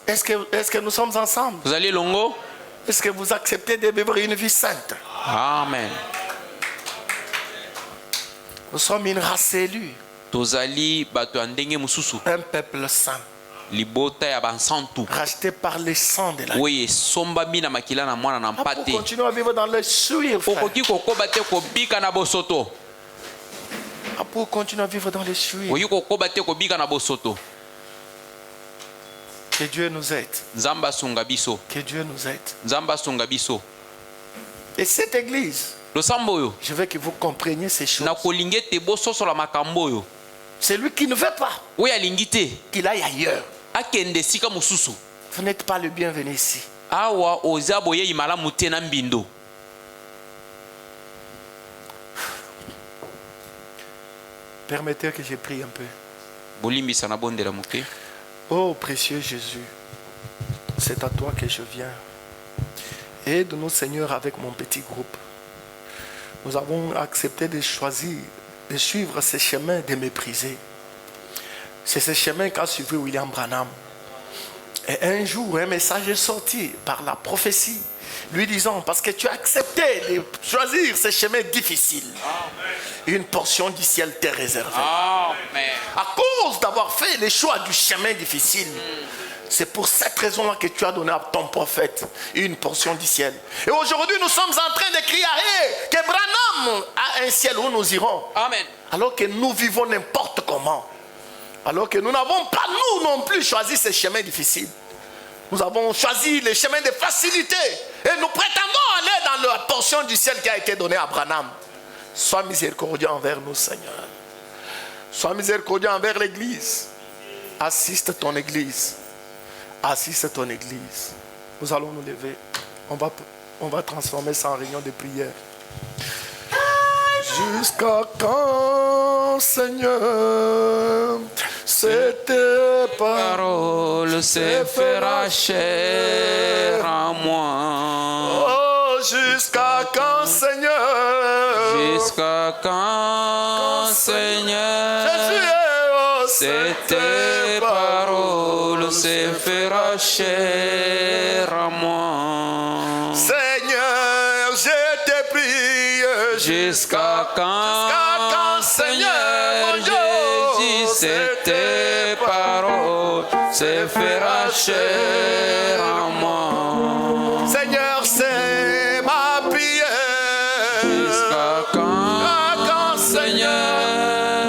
Est-ce que nous sommes ensemble? Est-ce que vous acceptez de vivre une vie sainte? Amen. Nous sommes une race élue. Un peuple saint. Racheté par le sang de la vie. Pour continuer à vivre dans le suivre, frère. Pour continuer à vivre dans les suites. Que Dieu nous aide. Que Dieu nous aide. Et cette église, je veux que vous compreniez ces choses. Celui qui ne veut pas qu'il aille ailleurs, vous n'êtes pas le bienvenu ici. Permettez que je prie un peu. Oh précieux Jésus, c'est à toi que je viens. Aide-nous Seigneur avec mon petit groupe. Nous avons accepté de choisir, de suivre ce chemin de mépriser. C'est ce chemin qu'a suivi William Branham. Et un jour, un message est sorti par la prophétie, lui disant, parce que tu as accepté de choisir ce chemin difficile, une portion du ciel t'est réservée. À cause d'avoir fait le choix du chemin difficile, C'est pour cette raison-là que tu as donné à ton prophète une portion du ciel. Et aujourd'hui, nous sommes en train de crier que Branham a un ciel où nous irons. Amen. Alors que nous vivons n'importe comment. Alors que nous n'avons pas, nous non plus, choisi ces chemins difficiles. Nous avons choisi les chemins de facilité. Et nous prétendons aller dans la portion du ciel qui a été donnée à Branham. Sois miséricordieux envers nous, Seigneur. Sois miséricordieux envers l'Église. Assiste ton Église. Assiste ton Église. Nous allons nous lever. On va transformer ça en réunion de prière. Jusqu'à quand, Seigneur, cette parole se fera chair en moi? Oh, jusqu'à quand, Seigneur? Jusqu'à quand, Seigneur? Cette parole se fera chair en moi. Seigneur, je te prie. Jusqu'à quand, Seigneur, Jésus, cette parole se fera chair en moi. Seigneur, c'est ma prière. Jusqu'à quand, Seigneur,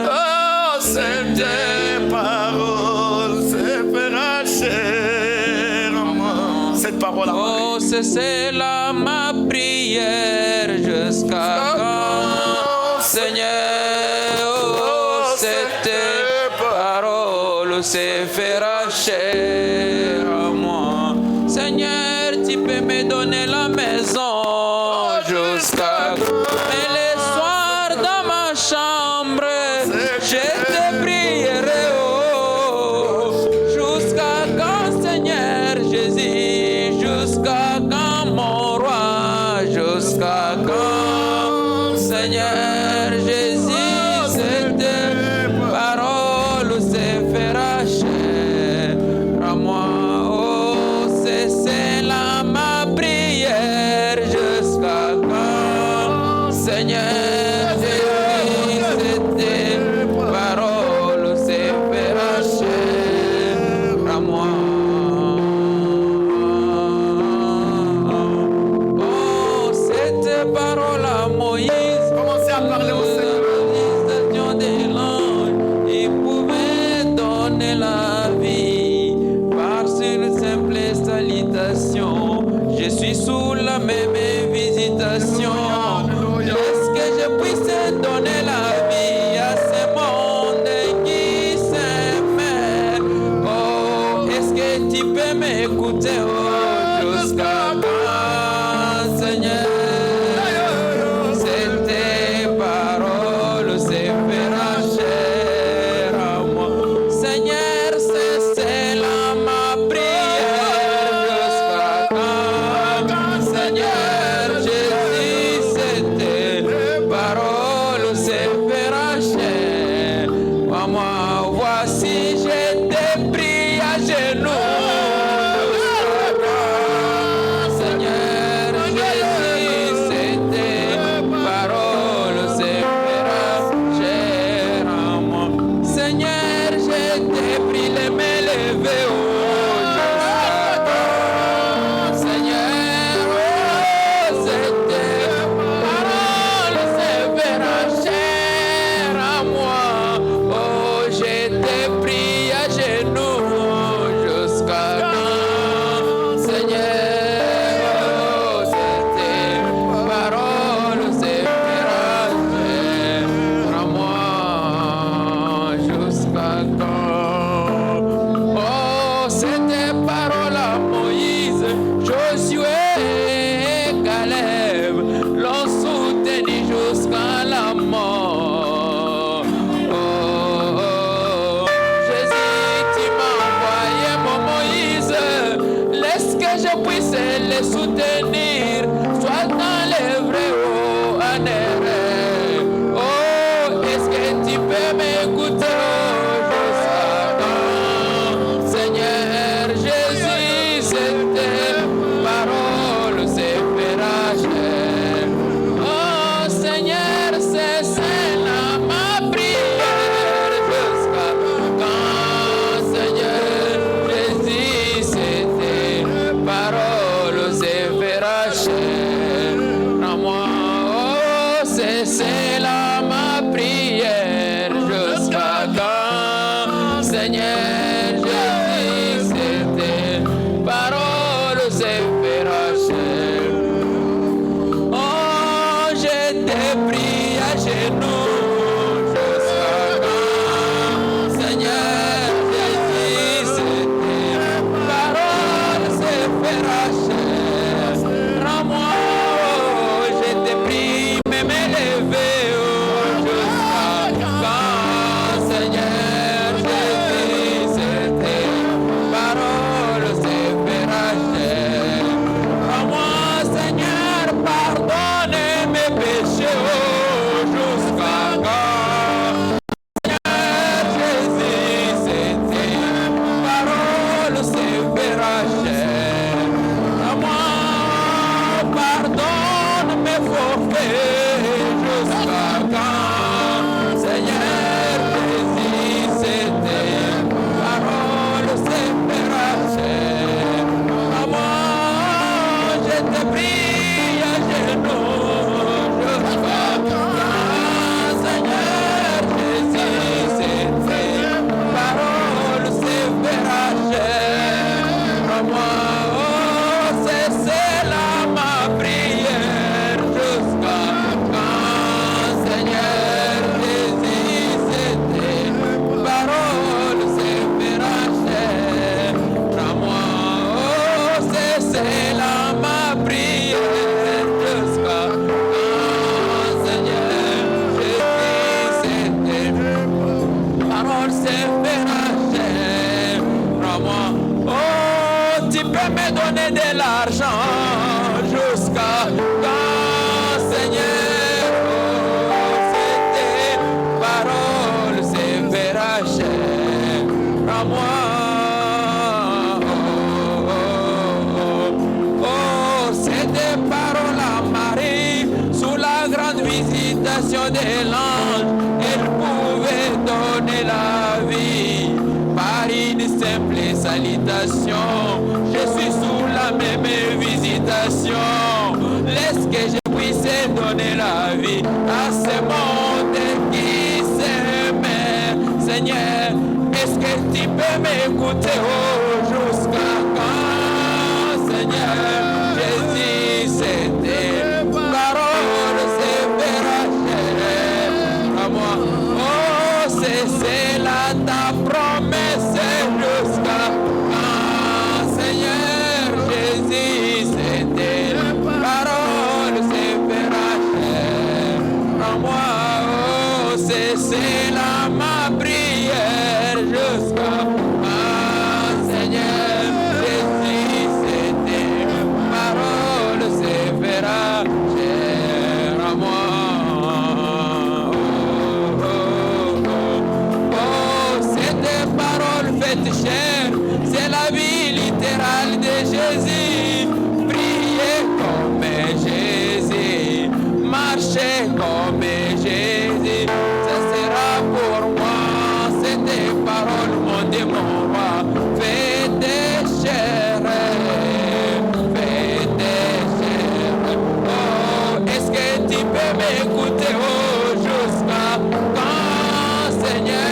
oh, cette parole se fera chair en moi. Cette parole à moi. Oh, c'est là ma prière. Jusqu'à quand, Seigneur, oh, cette parole se fera chair à moi. Seigneur, tu peux me donner la maison jusqu'à et le soir dans ma chambre, je te prierai, oh, jusqu'à quand, Seigneur Jésus, jusqu'à quand, mon roi, jusqu'à quand, Seigneur Jésus, cette parole se fera chair à moi. Oh, c'est là ma prière. Jusqu'à quand, Seigneur Jésus, cette parole se fera chair à moi. Oh, cette parole à Moïse. Commencez à parler au Seigneur. Des langues, il pouvait donner la vie par une simple salutation. Je suis sous la même visitation. Est-ce que je puisse donner la vie à ce monde qui s'aime? Oh, est-ce que tu peux m'écouter? Oh, jusqu'à quand, Seigneur? Cette parole se fera chair à moi. Seigneur, c'est là ma prière. Jusqu'à quand, Seigneur Jésus, cette parole se fera chair à moi. Voici, je te prie à genoux. Jusqu'à quand, Seigneur Jésus, cette parole se fera chair à moi. Seigneur, je te prie de me lever, oh, jusqu'à quand, Seigneur, oh, cette parole se fera chair à moi. Oh, je te prie à genoux, jusqu'à quand, Seigneur, oh, cette parole se fera chair à moi. Jusqu'à quand? Oh, cette parole à Moïse, Josué et Caleb l'ont soutenu jusqu'à la mort. Oh, oh, Jésus, tu m'as envoyé mon Moïse, laisse que je puisse les soutenir, soit dans les vrais ou en erreur. Oh, est-ce que tu peux m'écouter? Oh, jusqu'à quand, Seigneur Jésus, cette parole se fera chair. Oh, Seigneur, c'est là ma prière. Jusqu'à quand, Seigneur Jésus, de l'ange, il pouvait donner la vie par une simple salutation. Je suis sous la même visitation. Laisse que je puisse donner la vie à ce monde qui s'aime. Seigneur, est-ce que tu peux m'écouter jusqu'à quand, Seigneur? Jésus, c'est tes paroles, c'est à moi. Oh, c'est là ta promesse jusqu'à quand, Seigneur? Jésus, c'est tes paroles, c'est à moi. Oh, c'est là ma prière jusqu'à quand, Seigneur? Jésus, c'est tes paroles, c'est à moi. Chair, c'est la vie littérale de Jésus. Priez comme Jésus, marchez comme Jésus, ça sera pour moi. C'est tes paroles, mon démon roi. Fais des chairs, fais des chairs. Oh, est-ce que tu peux m'écouter jusqu'à quand, Seigneur?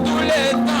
Tous les temps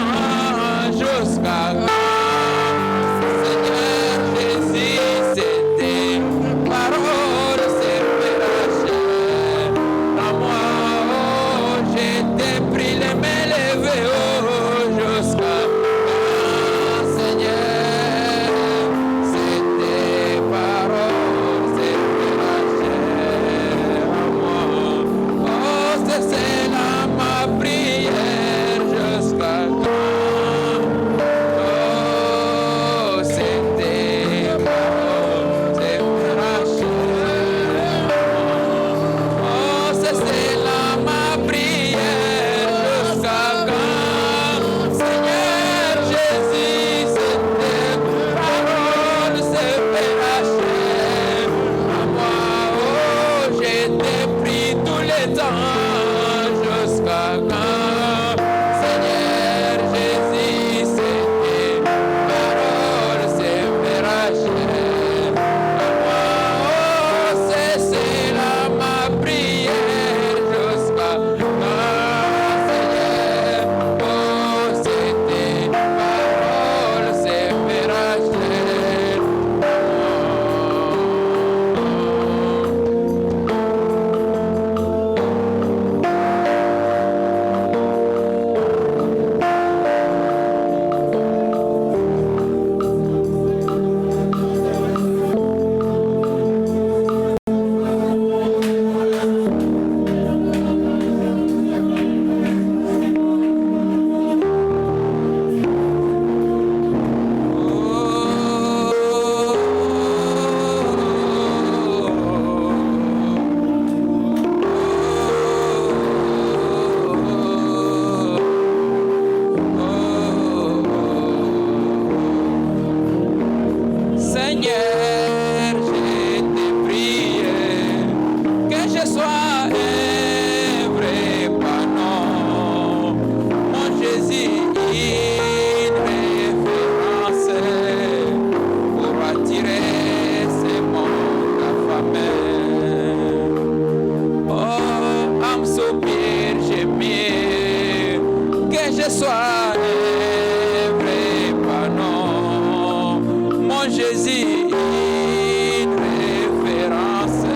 sois un vrai panneau, mon Jésus, une référence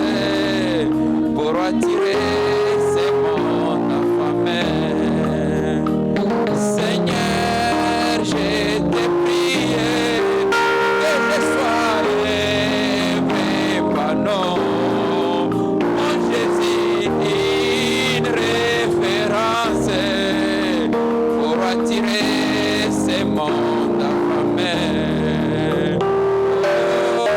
pour attirer ces mondes affamés. Seigneur, je te prie que je sois un vrai panneau, mon Jésus, une référence pour attirer ces mondes affamés. Oh,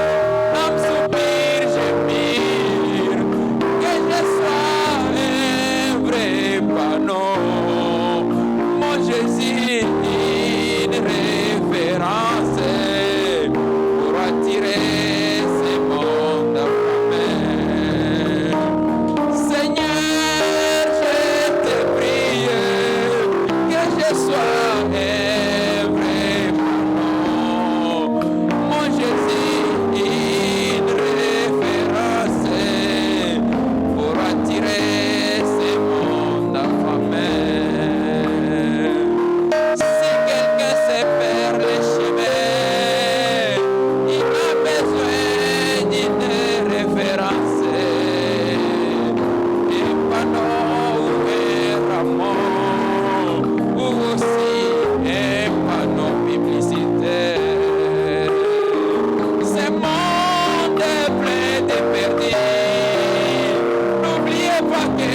âme soupire, gémir, que je sois un vrai panneau, mon Jésus, une référence pour attirer ces mondes affamés. Seigneur, je te prie que je sois un vrai panneau, mon Jésus, une référence pour attirer ces mondes affamés. Si quelqu'un se perd le chemin, il a besoin d'une référence, un panneau ou un rameau, ou aussi un panneau publicitaire. Ce monde est plein de perdus. N'oubliez pas que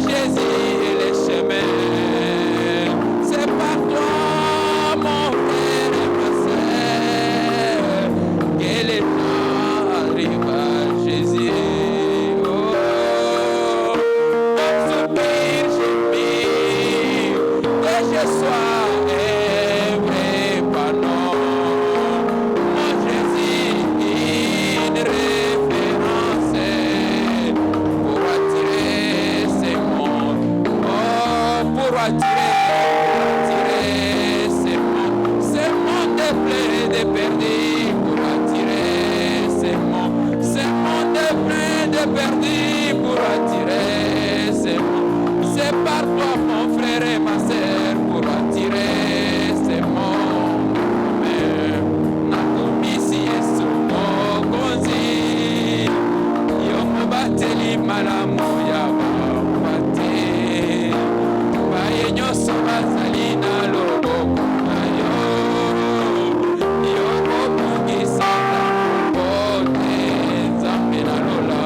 Jésus est le chemin. C'est par toi, mon frère et ma sœur, que les gens arrivent à Jésus. Oh, un soupir, gémir, que je sois un vrai panneau, mon Jésus, une référence pour attirer ces mondes. Oh, pour attirer ces mondes est plein de perdus, pour attirer ces mondes est plein de perdus, pour attirer ces mondes. C'est par toi, mon frère et ma sœur, pour attirer ces mondes. Mais nakumisi Yesu mokonzi, yo mobateli malamu ya bapate, baye nyonso bazali na loboko na yo, yo kobungisa bote Nzambe na lola.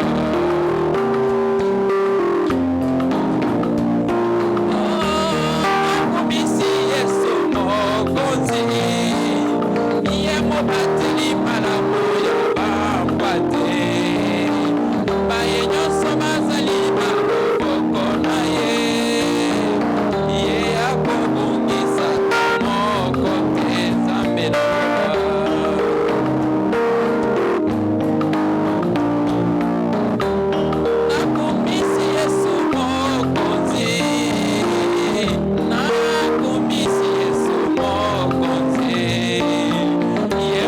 Nakumisi Yesu mokonzi, ye mobateli malamu ya bapate, baye nyonso bazali na loboko na ye, ye akobungisa moko te Nzambe na lola. Nakumisi Yesu mokonzi, nakumisi Yesu mokonzi, ye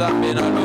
Nzambe na